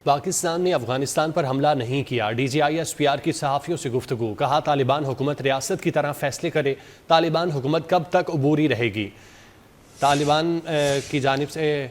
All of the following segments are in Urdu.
پاکستان نے افغانستان پر حملہ نہیں کیا۔ D G I S P R کی صحافیوں سے گفتگو، کہا طالبان حکومت ریاست کی طرح فیصلے کرے، طالبان حکومت کب تک عبوری رہے گی، طالبان کی جانب سے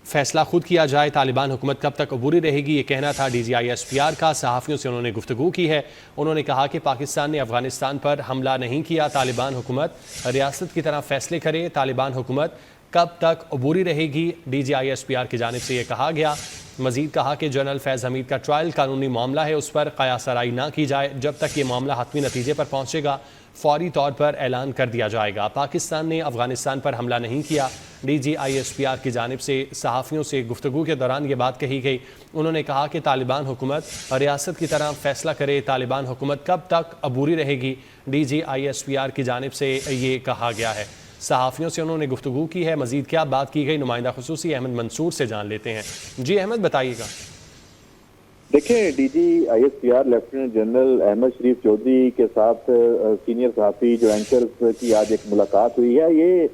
فیصلہ خود کیا جائے، طالبان حکومت کب تک عبوری رہے گی، یہ کہنا تھا D G I S P R کا۔ صحافیوں سے انہوں نے گفتگو کی ہے، انہوں نے کہا کہ پاکستان نے افغانستان پر حملہ نہیں کیا، طالبان حکومت ریاست کی طرح فیصلے کرے، طالبان حکومت کب تک عبوری رہے گی، D G I S P R کی جانب سے یہ کہا گیا۔ مزید کہا کہ جنرل فیض حمید کا ٹرائل قانونی معاملہ ہے، اس پر قیاس آرائی نہ کی جائے، جب تک یہ معاملہ حتمی نتیجے پر پہنچے گا فوری طور پر اعلان کر دیا جائے گا۔ پاکستان نے افغانستان پر حملہ نہیں کیا، D G I S P R کی جانب سے صحافیوں سے گفتگو کے دوران یہ بات کہی گئی۔ انہوں نے کہا کہ طالبان حکومت ریاست کی طرح فیصلہ کرے، طالبان حکومت کب تک عبوری رہے گی، D G I S P R کی جانب سے یہ کہا گیا ہے۔ صحافیوں سے انہوں نے گفتگو کی ہے، مزید کیا بات کی گئی نمائندہ خصوصی احمد منصور سے جان لیتے ہیں۔ جی احمد بتائیے گا۔ دیکھیں، D G I S P R lieutenant general Ahmed Sharif Chaudhry کے ساتھ سینئر صحافی جو اینکرز کی آج ایک ملاقات ہوئی ہے، یہ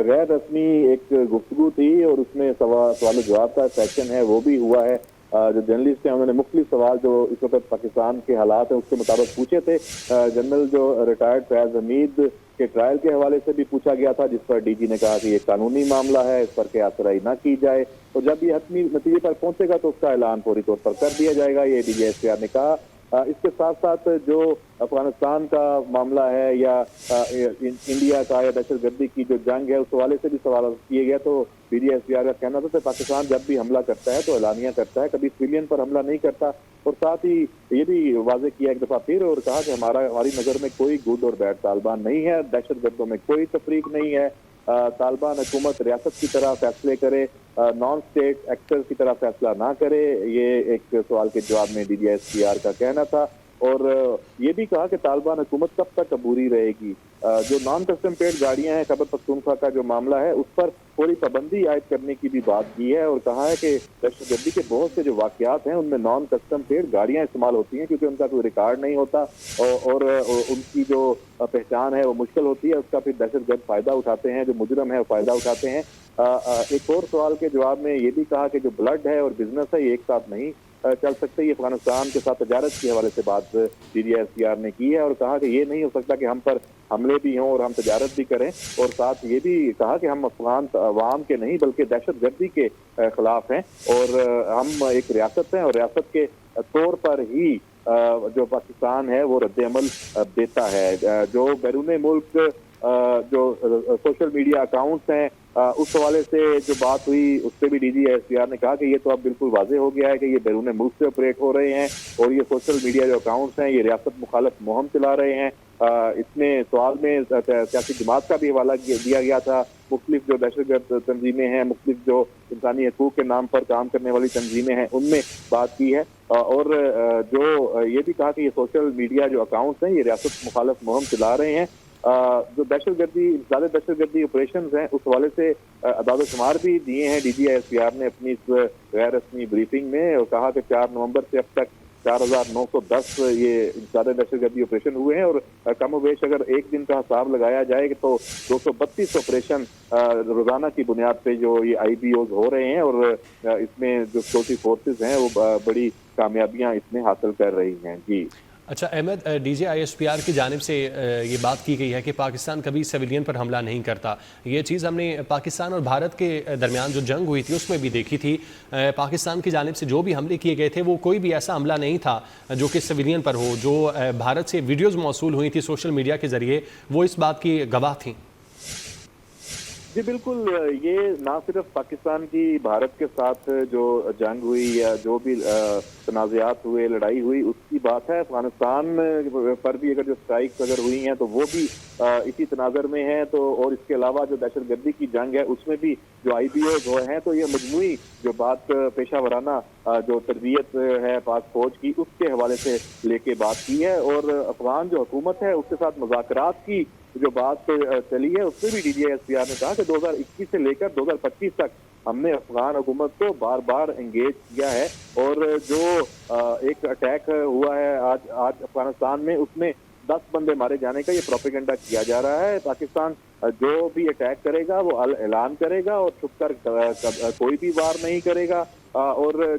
غیر رسمی ایک گفتگو تھی اور اس میں سوال و جواب کا سیکشن ہے وہ بھی ہوا ہے۔ جو جرنلسٹ ہیں انہوں نے مختلف سوال جو اس وقت پاکستان کے حالات ہیں اس کے مطابق پوچھے تھے۔ جنرل جو ریٹائرڈ فیض حمید کے ٹرائل کے حوالے سے بھی پوچھا گیا تھا، جس پر ڈی جی نے کہا کہ یہ قانونی معاملہ ہے، اس پر قیاس آرائی نہ کی جائے، اور جب یہ حتمی نتیجے پر پہنچے گا تو اس کا اعلان فوری طور پر کر دیا جائے گا، یہ D G S P R نے کہا۔ اس کے ساتھ ساتھ جو افغانستان کا معاملہ ہے یا انڈیا کا یا دہشت گردی کی جو جنگ ہے اس حوالے سے بھی سوال کیے گئے، تو D G S P R کا کہنا تھا کہ پاکستان جب بھی حملہ کرتا ہے تو اعلانیہ کرتا ہے، کبھی سویلین پر حملہ نہیں کرتا، اور ساتھ ہی یہ بھی واضح کیا ایک دفعہ پھر اور کہا کہ ہماری نظر میں کوئی گڈ اور بیڈ طالبان نہیں ہے، دہشت گردوں میں کوئی تفریق نہیں ہے، طالبان حکومت ریاست کی طرح فیصلے کرے، نان اسٹیٹ ایکٹر کی طرح فیصلہ نہ کرے، یہ ایک سوال کے جواب میں D G S P R کا کہنا تھا۔ اور یہ بھی کہا کہ طالبان حکومت کب تک عبوری رہے گی۔ جو نان کسٹم پیڈ گاڑیاں ہیں، خیبر پختونخوا کا جو معاملہ ہے اس پر تھوڑی پابندی عائد کرنے کی بھی بات کی ہے، اور کہا ہے کہ دہشت گردی کے بہت سے جو واقعات ہیں ان میں نان کسٹم پیڈ گاڑیاں استعمال ہوتی ہیں کیونکہ ان کا کوئی ریکارڈ نہیں ہوتا اور ان کی جو پہچان ہے وہ مشکل ہوتی ہے، اس کا پھر دہشت گرد فائدہ اٹھاتے ہیں، جو مجرم ہے وہ فائدہ اٹھاتے ہیں۔ ایک اور سوال کے جواب میں یہ بھی کہا کہ جو بلڈ ہے اور بزنس ہے یہ ایک ساتھ نہیں چل سکتے، یہ افغانستان کے ساتھ تجارت کے حوالے سے بات D G S P R نے کی ہے، اور کہا کہ یہ نہیں ہو سکتا کہ ہم پر حملے بھی ہوں اور ہم تجارت بھی کریں، اور ساتھ یہ بھی کہا کہ ہم افغان عوام کے نہیں بلکہ دہشت گردی کے خلاف ہیں، اور ہم ایک ریاست ہیں اور ریاست کے طور پر ہی جو پاکستان ہے وہ رد عمل دیتا ہے۔ جو بیرون ملک جو سوشل میڈیا اکاؤنٹس ہیں اس حوالے سے جو بات ہوئی اس پہ بھی D G S P R نے کہا کہ یہ تو اب بالکل واضح ہو گیا ہے کہ یہ بیرون ملک سے آپریٹ ہو رہے ہیں، اور یہ سوشل میڈیا جو اکاؤنٹس ہیں یہ ریاست مخالف مہم چلا رہے ہیں۔ اس میں سوال میں سیاسی جماعت کا بھی حوالہ دیا گیا تھا، مختلف جو دہشت گرد تنظیمیں ہیں، مختلف جو انسانی حقوق کے نام پر کام کرنے والی تنظیمیں ہیں ان میں بات کی ہے، اور جو یہ بھی کہا کہ یہ سوشل میڈیا جو اکاؤنٹس ہیں یہ ریاست مخالف مہم چلا رہے ہیں۔ جو دہشت گردی آپریشنز ہیں اس حوالے سے اعداد و شمار بھی دیے ہیں D G S P R نے اپنی اس غیر رسمی بریفنگ میں، اور کہا کہ 4 نومبر سے اب تک 4910 یہ زیادہ دہشت گردی آپریشن ہوئے ہیں، اور کم و بیش اگر ایک دن کا حساب لگایا جائے تو 232 آپریشن روزانہ کی بنیاد پہ جو یہ آئی بی اوز ہو رہے ہیں، اور اس میں جو سیکورٹی فورسز ہیں وہ بڑی کامیابیاں اس میں حاصل کر رہی ہیں۔ جی اچھا احمد، D G I S P R کی جانب سے یہ بات کی گئی ہے کہ پاکستان کبھی سویلین پر حملہ نہیں کرتا، یہ چیز ہم نے پاکستان اور بھارت کے درمیان جو جنگ ہوئی تھی اس میں بھی دیکھی تھی۔ پاکستان کی جانب سے جو بھی حملے کیے گئے تھے وہ کوئی بھی ایسا حملہ نہیں تھا جو کہ سویلین پر ہو۔ جو بھارت سے ویڈیوز موصول ہوئی تھی سوشل میڈیا کے ذریعے وہ اس بات کی گواہ تھیں۔ جی بالکل، یہ نہ صرف پاکستان کی بھارت کے ساتھ جو جنگ ہوئی یا جو بھی تنازعات ہوئے، لڑائی ہوئی، اس کی بات ہے، افغانستان پر بھی اگر جو اسٹرائکس اگر ہوئی ہیں تو وہ بھی اسی تناظر میں ہیں، تو اور اس کے علاوہ جو دہشت گردی کی جنگ ہے اس میں بھی جو آئی بی اوز ہوئے ہیں، تو یہ مجموعی جو بات پیشہ ورانہ جو تربیت ہے پاک فوج کی اس کے حوالے سے لے کے بات کی ہے، اور افغان جو حکومت ہے اس کے ساتھ مذاکرات کی جو بات چلی ہے اس میں بھی D G S P R نے کہا کہ 2021 سے لے کر 2025 تک ہم نے افغان حکومت کو بار بار انگیج کیا ہے، اور جو ایک اٹیک ہوا ہے آج افغانستان میں اس میں 10 بندے مارے جانے کا یہ پروپیگنڈا کیا جا رہا ہے۔ پاکستان جو بھی اٹیک کرے گا وہ اعلان کرے گا اور چھپ کر کوئی بھی وار نہیں کرے گا، اور